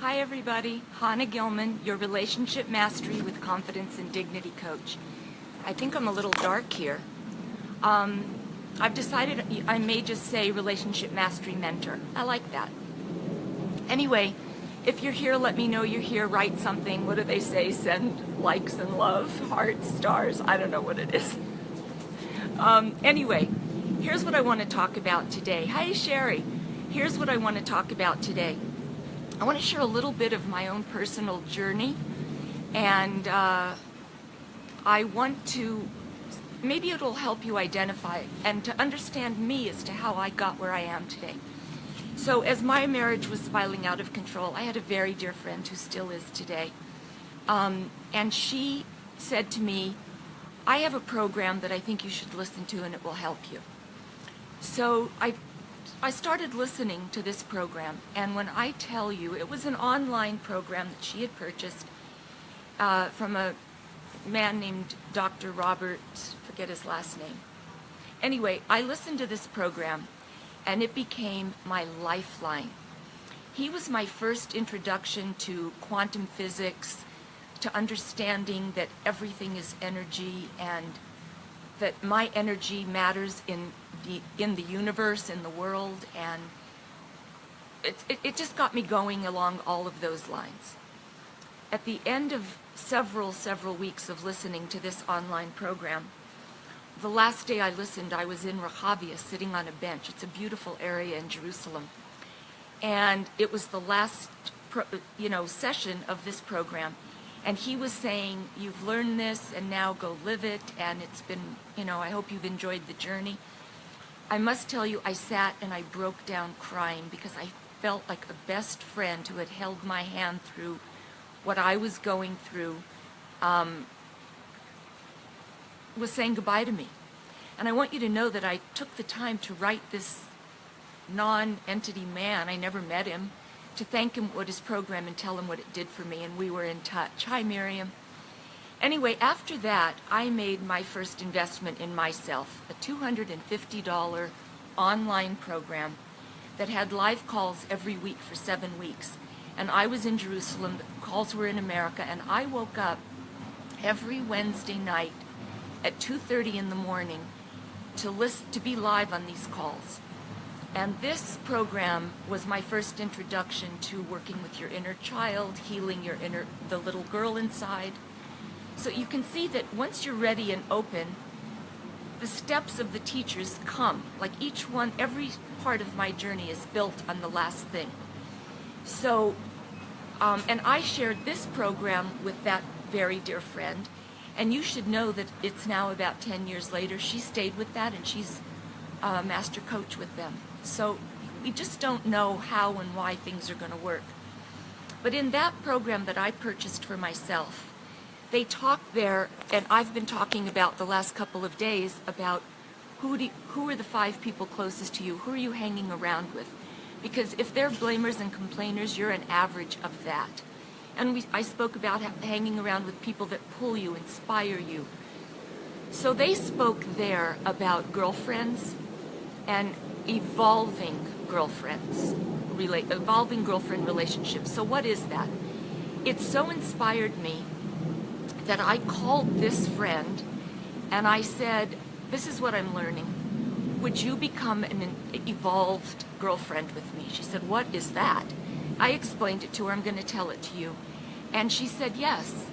Hi everybody, Hannah Gilman, your Relationship Mastery with Confidence and Dignity coach. I think I'm a little dark here. I've decided I may just say Relationship Mastery Mentor. I like that. Anyway, if you're here, let me know you're here. Write something. What do they say? Send likes and love, hearts, stars. I don't know what it is. Anyway, here's what I want to talk about today. Hi Sherry. Here's what I want to talk about today. I want to share a little bit of my own personal journey, and I want to, maybe it'll help you identify and to understand me as to how I got where I am today. So as my marriage was spiraling out of control, I had a very dear friend who still is today, and she said to me, I have a program that I think you should listen to and it will help you. So I started listening to this program, and when I tell you, it was an online program that she had purchased from a man named Dr. Robert, forget his last name. Anyway, I listened to this program, and it became my lifeline. He was my first introduction to quantum physics, to understanding that everything is energy, and that my energy matters in the universe, in the world, and it just got me going along all of those lines. At the end of several weeks of listening to this online program, the last day I listened, I was in Rehavia sitting on a bench. It's a beautiful area in Jerusalem. And it was the last session of this program. And he was saying, you've learned this and now go live it, and it's been, I hope you've enjoyed the journey. I must tell you, I sat and I broke down crying because I felt like a best friend who had held my hand through what I was going through was saying goodbye to me. And I want you to know that I took the time to write this non-entity man, I never met him, to thank him for his program and tell him what it did for me, and we were in touch. Hi, Miriam. Anyway, after that, I made my first investment in myself, a $250 online program that had live calls every week for 7 weeks. And I was in Jerusalem, the calls were in America, and I woke up every Wednesday night at 2:30 in the morning to be live on these calls. And this program was my first introduction to working with your inner child, healing the little girl inside. So you can see that once you're ready and open, the steps of the teachers come. Like each one, every part of my journey is built on the last thing. So, and I shared this program with that very dear friend, and you should know that it's now about 10 years later. She stayed with that, and she's a master coach with them. So we just don't know how and why things are going to work. But in that program that I purchased for myself, they talk there, and I've been talking about the last couple of days about who are the 5 people closest to you, who are you hanging around with? Because if they're blamers and complainers, you're an average of that. And I spoke about hanging around with people that pull you, inspire you. So they spoke there about girlfriends and evolving girlfriend relationships. So what is that? It so inspired me that I called this friend and I said, this is what I'm learning. Would you become an evolved girlfriend with me? She said, what is that? I explained it to her. I'm going to tell it to you. And she said, yes.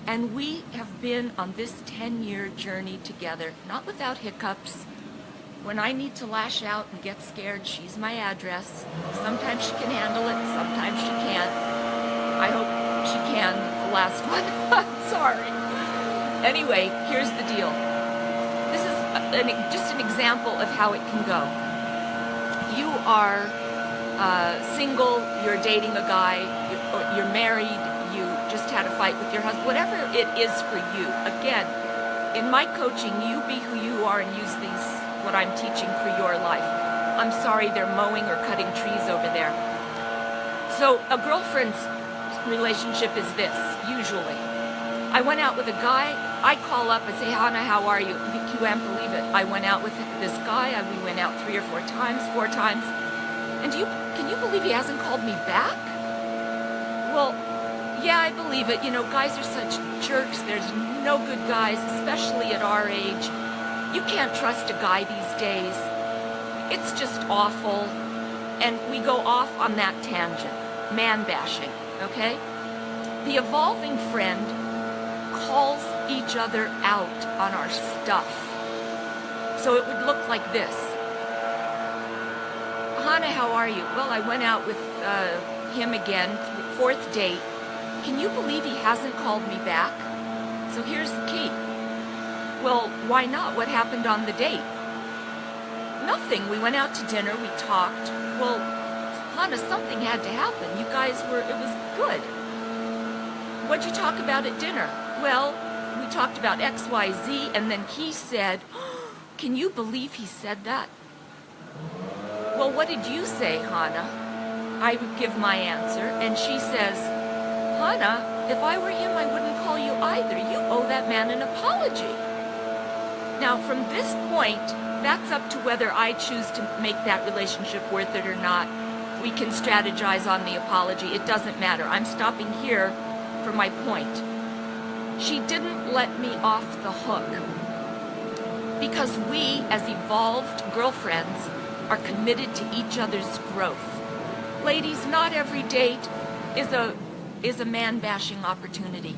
And we have been on this 10-year journey together, not without hiccups. When I need to lash out and get scared, she's my address. Sometimes she can handle it, sometimes she can't. I hope she can, the last one. Sorry. Anyway, here's the deal. This is just an example of how it can go. You are single, you're dating a guy, you're married, you just had a fight with your husband, whatever it is for you. Again, in my coaching, you be who you are and use what I'm teaching for your life. I'm sorry, they're mowing or cutting trees over there. So a girlfriend's relationship is this, usually. I went out with a guy, I call up and say, Hannah, how are you? You can't believe it. I went out with this guy, we went out 3 or 4 times, 4 times. And can you believe he hasn't called me back? Well, yeah, I believe it. You know, guys are such jerks. There's no good guys, especially at our age. You can't trust a guy these days. It's just awful. And we go off on that tangent. Man bashing, okay? The evolving friend calls each other out on our stuff. So it would look like this. Hannah, how are you? Well, I went out with him again, 4th date. Can you believe he hasn't called me back? So here's the key. Well, why not? What happened on the date? Nothing. We went out to dinner, we talked. Well, Hannah, something had to happen. You guys were, it was good. What'd you talk about at dinner? Well, we talked about X, Y, Z, and then he said, oh, can you believe he said that? Well, what did you say, Hannah? I would give my answer, and she says, Hannah, if I were him, I wouldn't call you either. You owe that man an apology. Now, from this point, that's up to whether I choose to make that relationship worth it or not. We can strategize on the apology. It doesn't matter. I'm stopping here for my point. She didn't let me off the hook because we, as evolved girlfriends, are committed to each other's growth. Ladies, not every date is a man-bashing opportunity.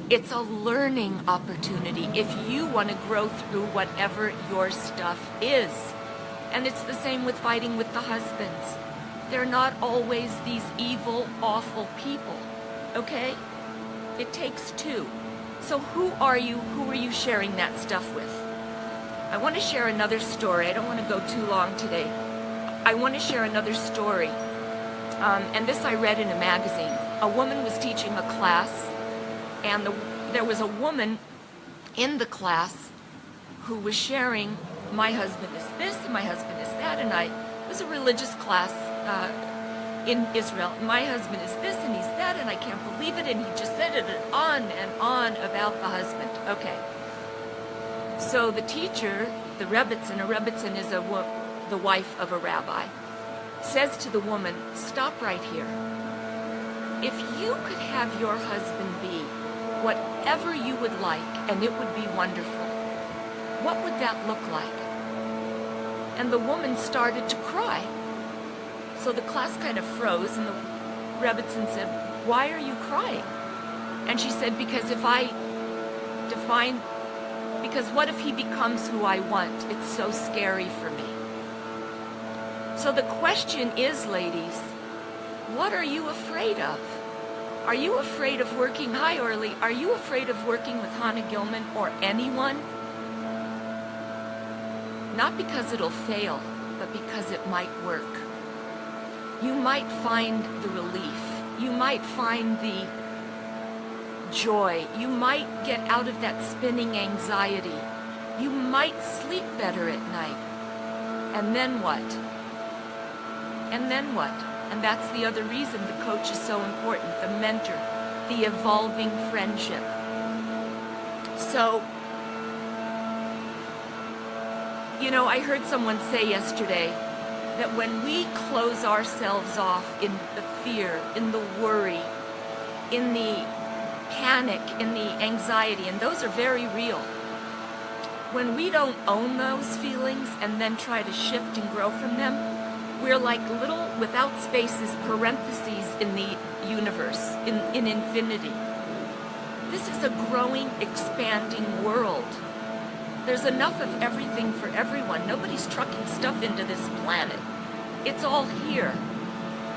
It's a learning opportunity if you want to grow through whatever your stuff is. And it's the same with fighting with the husbands. They're not always these evil, awful people, okay? It takes two. So who are you? Who are you sharing that stuff with? I want to share another story. I don't want to go too long today. I want to share another story. And this I read in a magazine. A woman was teaching a class, and there was a woman in the class who was sharing, my husband is this, and my husband is that, and it was a religious class in Israel. My husband is this, and he's that, and I can't believe it, and he just said it on and on about the husband. Okay. So the teacher, the Rebbitzin, a Rebbitzin is the wife of a rabbi, says to the woman, stop right here. If you could have your husband be whatever you would like, and it would be wonderful, what would that look like? And the woman started to cry. So the class kind of froze, and the Rebbitzin said, why are you crying? And she said, because what if he becomes who I want? It's so scary for me. So the question is, ladies, what are you afraid of? Are you afraid of working, hi Orly, are you afraid of working with Hannah Gilman or anyone? Not because it'll fail, but because it might work. You might find the relief. You might find the joy. You might get out of that spinning anxiety. You might sleep better at night. And then what? And then what? And that's the other reason the coach is so important, the mentor, the evolving friendship. So, you know, I heard someone say yesterday that when we close ourselves off in the fear, in the worry, in the panic, in the anxiety, and those are very real. When we don't own those feelings and then try to shift and grow from them, we're like little, without spaces, parentheses in the universe, in infinity. This is a growing, expanding world. There's enough of everything for everyone. Nobody's trucking stuff into this planet. It's all here.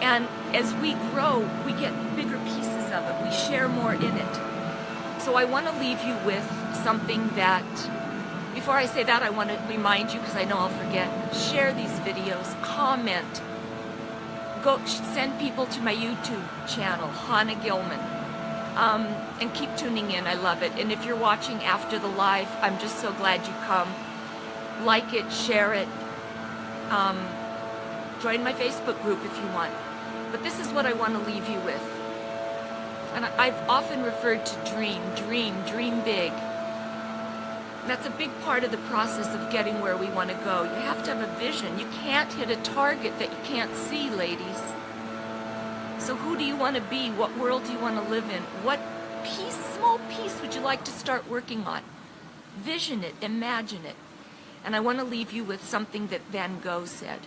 And as we grow, we get bigger pieces of it. We share more in it. So I want to leave you with something that, before I say that, I want to remind you, because I know I'll forget, share these videos, comment, go send people to my YouTube channel, Hannah Gilman, and keep tuning in. I love it. And if you're watching after the live, I'm just so glad you come. Like it, share it, join my Facebook group if you want. But this is what I want to leave you with. And I've often referred to dream big. That's a big part of the process of getting where we want to go. You have to have a vision. You can't hit a target that you can't see, ladies. So who do you want to be? What world do you want to live in? What piece, small piece, would you like to start working on? Vision it, imagine it. And I want to leave you with something that Van Gogh said.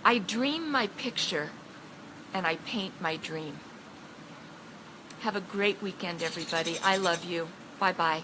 I dream my picture and I paint my dream. Have a great weekend, everybody. I love you. Bye-bye.